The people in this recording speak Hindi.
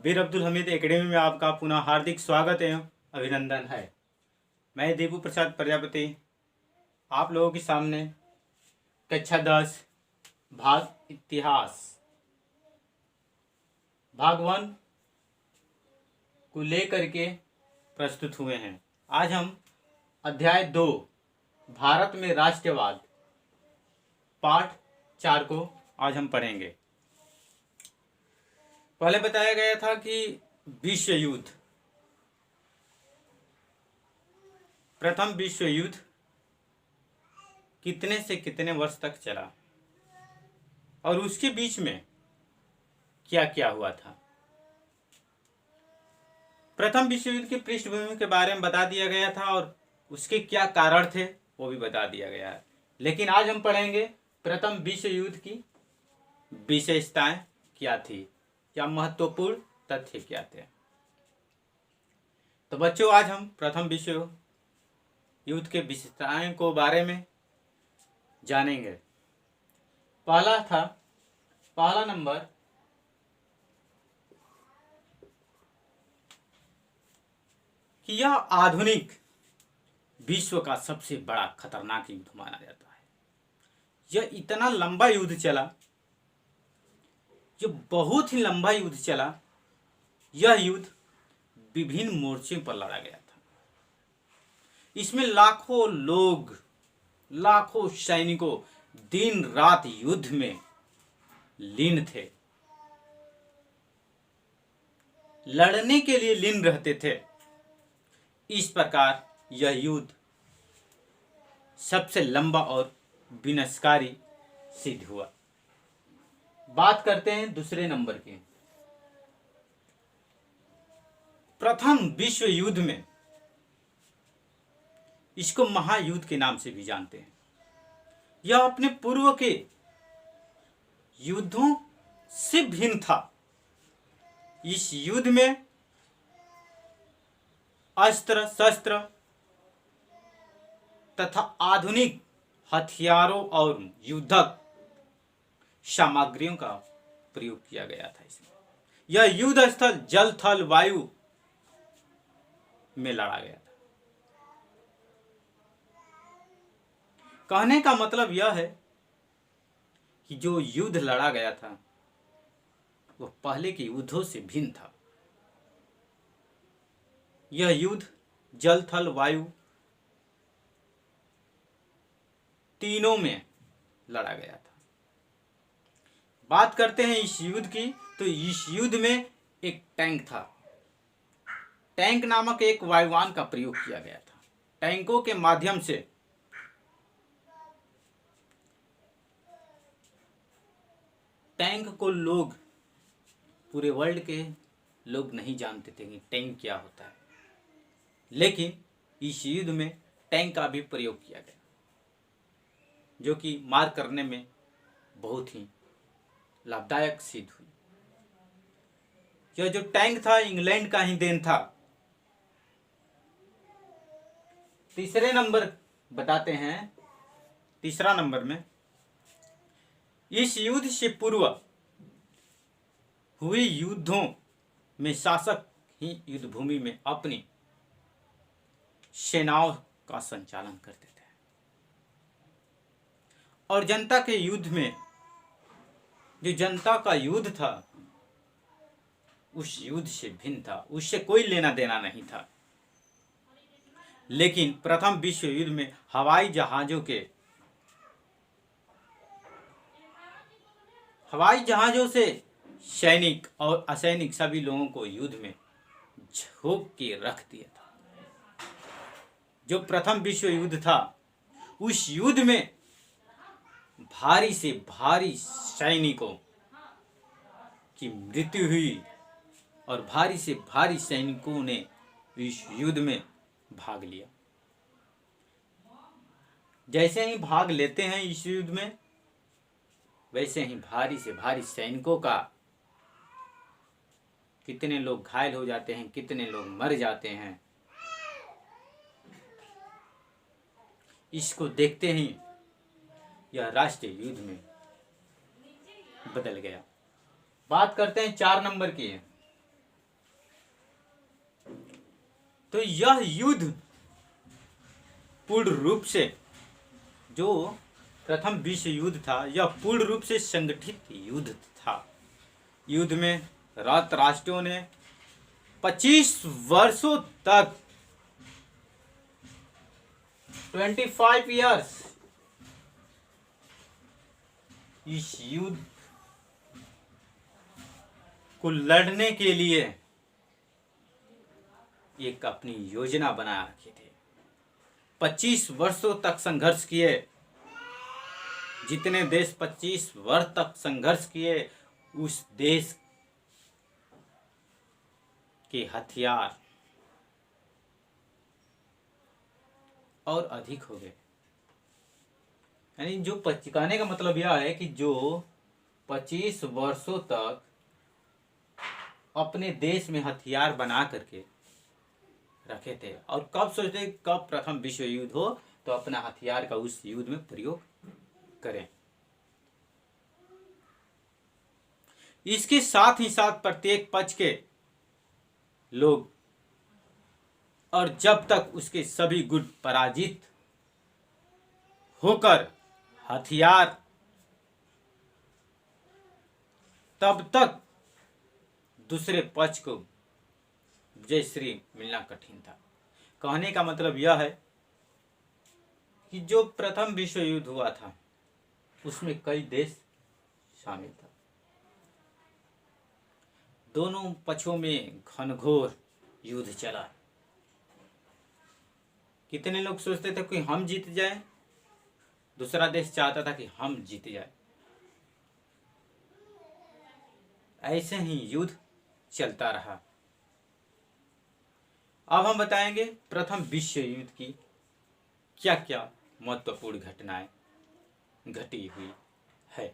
वीर अब्दुल हमीद एकेडमी में आपका पुनः हार्दिक स्वागत एवं अभिनंदन है। मैं देवू प्रसाद प्रजापति आप लोगों के सामने कक्षा 10 भाग इतिहास भाग 1 को लेकर के प्रस्तुत हुए हैं। आज हम अध्याय 2 भारत में राष्ट्रवाद पाठ 4 को आज हम पढ़ेंगे। पहले बताया गया था कि विश्व युद्ध, प्रथम विश्व युद्ध कितने से कितने वर्ष तक चला और उसके बीच में क्या क्या हुआ था। प्रथम विश्व युद्ध की पृष्ठभूमि के बारे में बता दिया गया था और उसके क्या कारण थे वो भी बता दिया गया है। लेकिन आज हम पढ़ेंगे प्रथम विश्व युद्ध की विशेषताएं क्या थी या महत्वपूर्ण तथ्य क्या थे। तो बच्चों, आज हम प्रथम विश्व युद्ध के विशेषताएं को बारे में जानेंगे। पहला नंबर कि यह आधुनिक विश्व का सबसे बड़ा खतरनाक युद्ध माना जाता है। यह इतना लंबा युद्ध चला, जो बहुत ही लंबा युद्ध चला। यह युद्ध विभिन्न मोर्चों पर लड़ा गया था। इसमें लाखों लोग, लाखों सैनिकों दिन रात युद्ध में लीन थे, लड़ने के लिए लीन रहते थे। इस प्रकार यह युद्ध सबसे लंबा और विनाशकारी सिद्ध हुआ। बात करते हैं दूसरे नंबर की। प्रथम विश्व युद्ध में, इसको महायुद्ध के नाम से भी जानते हैं, यह अपने पूर्व के युद्धों से भिन्न था। इस युद्ध में अस्त्र शस्त्र तथा आधुनिक हथियारों और युद्धक सामग्रियों का प्रयोग किया गया था। इसमें यह युद्ध स्थल जल थल वायु में लड़ा गया था। कहने का मतलब यह है कि जो युद्ध लड़ा गया था वह पहले के युद्धों से भिन्न था। यह युद्ध जल थल वायु तीनों में लड़ा गया था। बात करते हैं इस युद्ध की, तो इस युद्ध में एक टैंक था। टैंक नामक एक वायुयान का प्रयोग किया गया था। टैंकों के माध्यम से टैंक को लोग, पूरे वर्ल्ड के लोग नहीं जानते थे कि टैंक क्या होता है, लेकिन इस युद्ध में टैंक का भी प्रयोग किया गया, जो कि मार करने में बहुत ही लाभदायक सिद्ध हुई। यह जो टैंक था इंग्लैंड का ही देन था। तीसरे नंबर बताते हैं। तीसरा नंबर में, इस युद्ध से पूर्व हुए युद्धों में शासक ही युद्ध भूमि में अपनी सेनाओं का संचालन करते थे और जनता के युद्ध में, जो जनता का युद्ध था उस युद्ध से भिन्न था, उससे कोई लेना देना नहीं था। लेकिन प्रथम विश्व युद्ध में हवाई जहाजों से सैनिक और असैनिक सभी लोगों को युद्ध में झोंक के रख दिया था। जो प्रथम विश्व युद्ध था, उस युद्ध में भारी से भारी सैनिकों की मृत्यु हुई और भारी से भारी सैनिकों ने इस युद्ध में भाग लिया। जैसे ही भाग लेते हैं इस युद्ध में, वैसे ही भारी से भारी सैनिकों का कितने लोग घायल हो जाते हैं, कितने लोग मर जाते हैं, इसको देखते ही यह राष्ट्रीय युद्ध में बदल गया। बात करते हैं 4 नंबर की। तो यह युद्ध पूर्ण रूप से, जो प्रथम विश्व युद्ध था, यह पूर्ण रूप से संगठित युद्ध था। युद्ध में राष्ट्रों ने 25 वर्षों तक 25 इयर्स इस युद्ध को लड़ने के लिए एक अपनी योजना बना रखे थे। 25 वर्षों तक संघर्ष किए। जितने देश 25 वर्ष तक संघर्ष किए, उस देश के हथियार और अधिक हो गए। यानी जो कहने का मतलब यह है कि जो 25 वर्षों तक अपने देश में हथियार बना करके रखे थे, और कब सोचते कब प्रथम विश्व युद्ध हो तो अपना हथियार का उस युद्ध में प्रयोग करें। इसके साथ ही साथ प्रत्येक पक्ष के लोग, और जब तक उसके सभी गुट पराजित होकर हथियार, तब तक दूसरे पक्ष को जयश्री मिलना कठिन था। कहने का मतलब यह है कि जो प्रथम विश्व युद्ध हुआ था उसमें कई देश शामिल था। दोनों पक्षों में घनघोर युद्ध चला। कितने लोग सोचते थे कि हम जीत जाएं, दूसरा देश चाहता था कि हम जीत जाए। ऐसे ही युद्ध चलता रहा। अब हम बताएंगे प्रथम विश्व युद्ध की क्या क्या महत्वपूर्ण घटनाएं घटी हुई है।